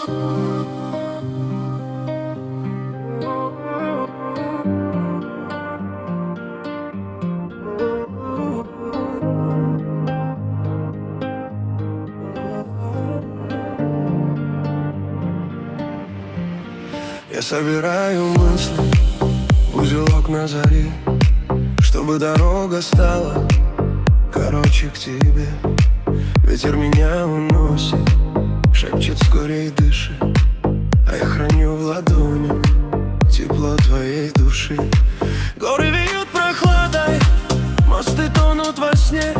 Я собираю мысли в узелок на заре, чтобы дорога стала короче к тебе. Ветер меня уносит, шепчет скорей дыши, а я храню в ладонях тепло твоей души. Горы веют прохладой, мосты тонут во сне,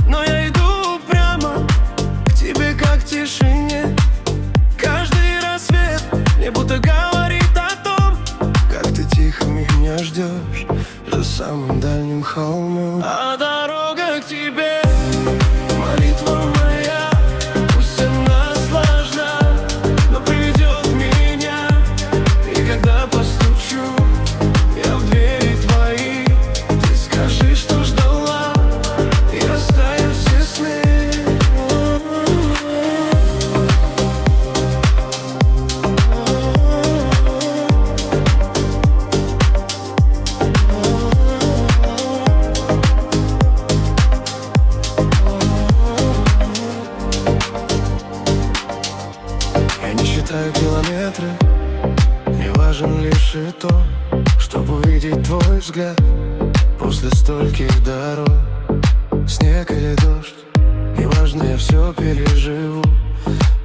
но я иду прямо к тебе, как к тишине. Каждый рассвет мне будто говорит о том, как ты тихо меня ждешь за самым дальним холмом. А дорога к тебе — молитва моя. Пусть она сложна, но приведет меня. И когда постучу я в двери твои, ты скажи, что ждала, и растают все сны. Я не считаю километры, мне важен лишь и то, чтобы увидеть твой взгляд после стольких дорог. Снег или дождь, неважно, я все переживу,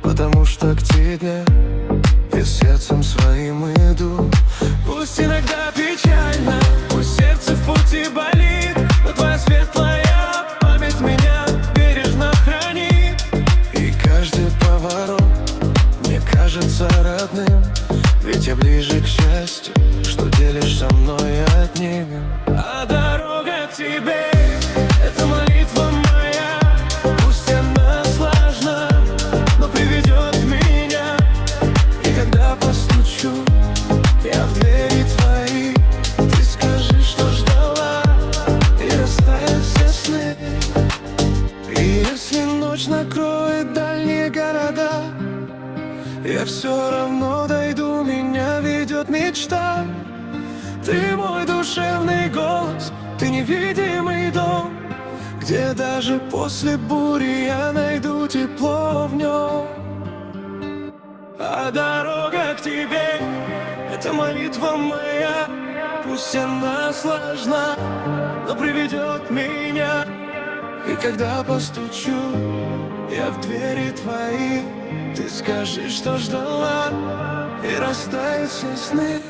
потому что к тебе я сердцем своим иду. Пусть иногда печально, пусть сердце в пути болит, но твоя светлая память меня бережно хранит. И каждый поворот мне кажется родным, ведь я ближе к счастью, что делишь со мной одним. А дорога к тебе — это молитва моя. Пусть она сложна, но приведет меня. И когда постучу я в двери твои, ты скажи, что ждала, и растают все сны. И если ночь накроет дальние города, я все равно дойду, меня ведет мечта. Ты мой душевный голос, ты невидимый дом, где даже после бури я найду тепло в нем. А дорога к тебе — это молитва моя. Пусть она сложна, но приведет меня. И когда постучу я в двери твои, ты скажи, что ждала, и растают все сны.